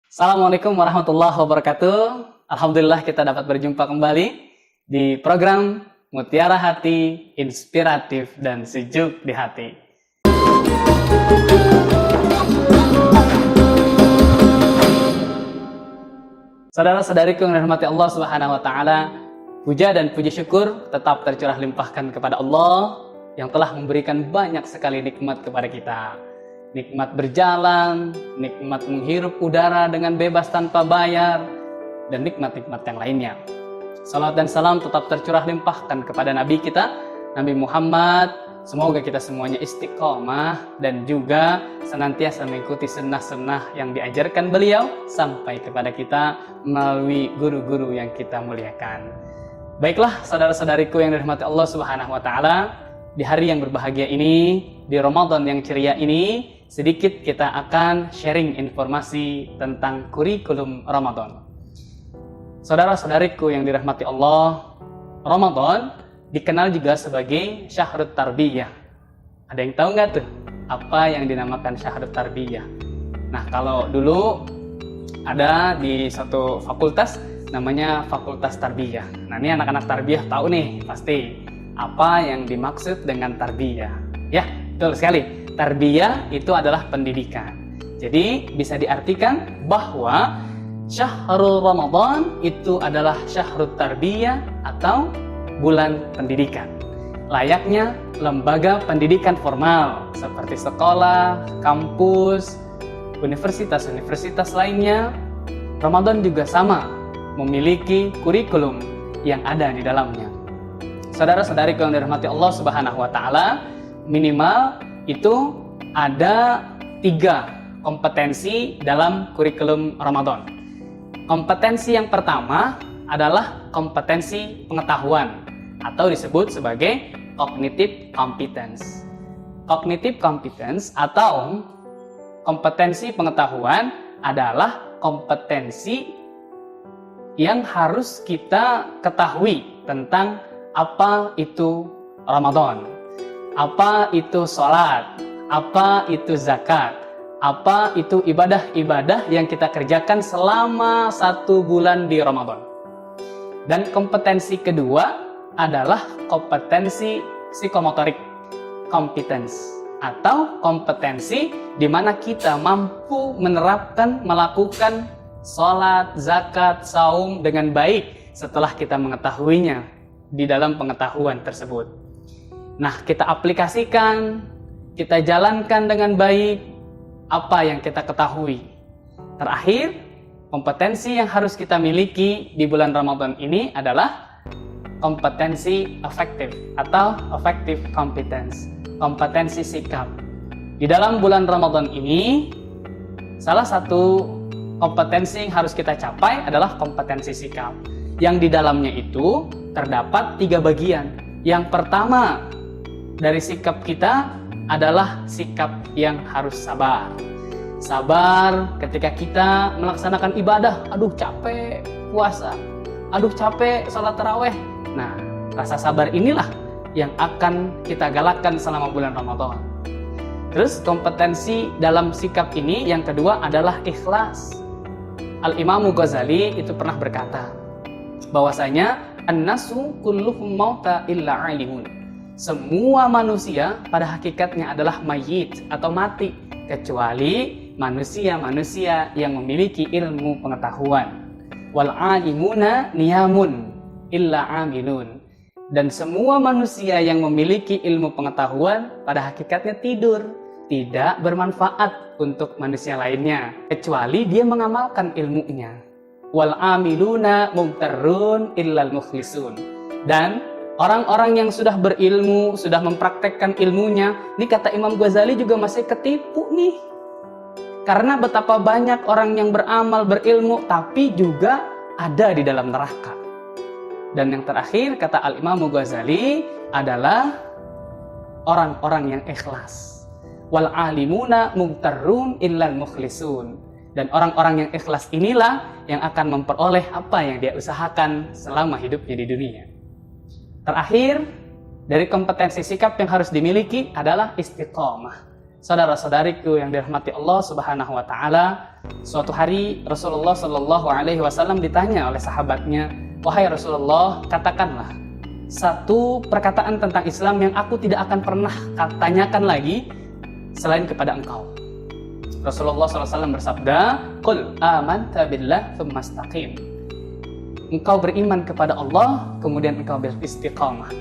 Assalamualaikum warahmatullahi wabarakatuh. Alhamdulillah kita dapat berjumpa kembali di program Mutiara Hati, Inspiratif dan Sejuk di Hati. Saudara-saudariku yang dirahmati Allah Subhanahu wa taala, puja dan puji syukur tetap tercurah limpahkan kepada Allah yang telah memberikan banyak sekali nikmat kepada kita. Nikmat berjalan, nikmat menghirup udara dengan bebas tanpa bayar, dan nikmat-nikmat yang lainnya. Salat dan salam tetap tercurah limpahkan kepada Nabi kita, Nabi Muhammad. Semoga kita semuanya istiqomah dan juga senantiasa mengikuti sunnah-sunnah yang diajarkan beliau sampai kepada kita melalui guru-guru yang kita muliakan. Baiklah saudara-saudariku yang dirahmati Allah Subhanahu wa taala, di hari yang berbahagia ini, di Ramadan yang ceria ini, sedikit kita akan sharing informasi tentang kurikulum Ramadan. Saudara-saudariku yang dirahmati Allah, Ramadan dikenal juga sebagai Syahrut Tarbiyah. Ada yang tahu nggak tuh apa yang dinamakan Syahrut Tarbiyah? Nah, kalau dulu ada di satu fakultas namanya Fakultas Tarbiyah. Nah, ini anak-anak tarbiyah tahu nih pasti apa yang dimaksud dengan tarbiyah. Ya, betul sekali. Tarbiyah itu adalah pendidikan. Jadi bisa diartikan bahwa Syahrul Ramadan itu adalah Syahrut Tarbiyah atau bulan pendidikan. Layaknya lembaga pendidikan formal seperti sekolah, kampus, universitas-universitas lainnya, Ramadan juga sama memiliki kurikulum yang ada di dalamnya. Saudara-saudariku yang dirahmati Allah Subhanahu wa taala, minimal itu ada 3 kompetensi dalam kurikulum Ramadan. Kompetensi yang pertama adalah kompetensi pengetahuan atau disebut sebagai cognitive competence. Cognitive competence atau kompetensi pengetahuan adalah kompetensi yang harus kita ketahui tentang apa itu Ramadan, apa itu sholat, apa itu zakat, apa itu ibadah-ibadah yang kita kerjakan selama 1 bulan di Ramadan. Dan kompetensi kedua adalah kompetensi psikomotorik competence atau kompetensi di mana kita mampu menerapkan, melakukan sholat, zakat, saum dengan baik setelah kita mengetahuinya di dalam pengetahuan tersebut. Nah, kita aplikasikan, kita jalankan dengan baik apa yang kita ketahui. Terakhir, kompetensi yang harus kita miliki di bulan Ramadan ini adalah kompetensi afektif atau affective competence, kompetensi sikap. Di dalam bulan Ramadan ini, salah satu kompetensi yang harus kita capai adalah kompetensi sikap. Yang di dalamnya itu terdapat 3 bagian. Yang pertama dari sikap kita adalah sikap yang harus sabar. Sabar ketika kita melaksanakan ibadah. Aduh capek puasa, aduh capek sholat taraweh. Nah, rasa sabar inilah yang akan kita galakkan selama bulan Ramadan. Terus kompetensi dalam sikap ini yang kedua adalah ikhlas. Al-Imam Ghazali itu pernah berkata bahwasanya an-nasu kulluhum mauta illa alimun. Semua manusia pada hakikatnya adalah mayit atau mati kecuali manusia-manusia yang memiliki ilmu pengetahuan. Wal alimuna niyamun illa amilun. Dan semua manusia yang memiliki ilmu pengetahuan pada hakikatnya tidur, tidak bermanfaat untuk manusia lainnya kecuali dia mengamalkan ilmunya. Wal amiluna mumtarrun illal mukhlisun. Dan orang-orang yang sudah berilmu, sudah mempraktekkan ilmunya, ini kata Imam Ghazali juga masih ketipu nih. Karena betapa banyak orang yang beramal, berilmu, tapi juga ada di dalam neraka. Dan yang terakhir, kata Al-Imam Ghazali adalah orang-orang yang ikhlas. Wal alimuna mumtarrun illal mukhlisun. Dan orang-orang yang ikhlas inilah yang akan memperoleh apa yang dia usahakan selama hidupnya di dunia. Terakhir, dari kompetensi sikap yang harus dimiliki adalah istiqomah. Saudara-saudariku yang dirahmati Allah Subhanahu wa taala, suatu hari Rasulullah Shallallahu alaihi wasallam ditanya oleh sahabatnya, "Wahai Rasulullah, katakanlah satu perkataan tentang Islam yang aku tidak akan pernah tanyakan lagi selain kepada engkau." Rasulullah SAW bersabda, "Qul amanta billah tsumma istaqim." Engkau beriman kepada Allah, kemudian engkau beristiqamah.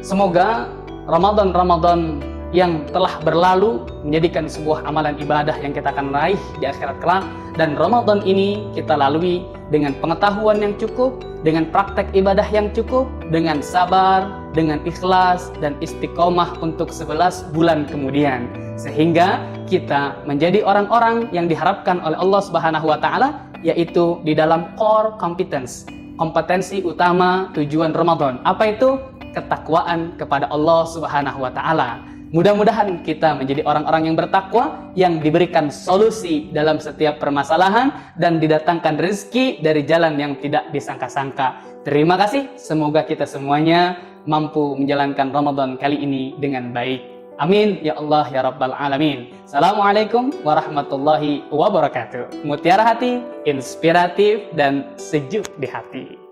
Semoga Ramadan yang telah berlalu menjadikan sebuah amalan ibadah yang kita akan raih di akhirat kelak, dan Ramadan ini kita lalui dengan pengetahuan yang cukup, dengan praktek ibadah yang cukup, dengan sabar, dengan ikhlas dan istiqomah untuk 11 bulan kemudian, sehingga kita menjadi orang-orang yang diharapkan oleh Allah Subhanahu wa taala, yaitu di dalam core competence, kompetensi utama tujuan Ramadan. Apa itu? Ketakwaan kepada Allah Subhanahu wa taala. Mudah-mudahan kita menjadi orang-orang yang bertakwa, yang diberikan solusi dalam setiap permasalahan dan didatangkan rezeki dari jalan yang tidak disangka-sangka. Terima kasih, semoga kita semuanya mampu menjalankan Ramadan kali ini dengan baik. Amin ya Allah ya Rabbal Alamin. Assalamualaikum warahmatullahi wabarakatuh. Mutiara hati, inspiratif dan sejuk di hati.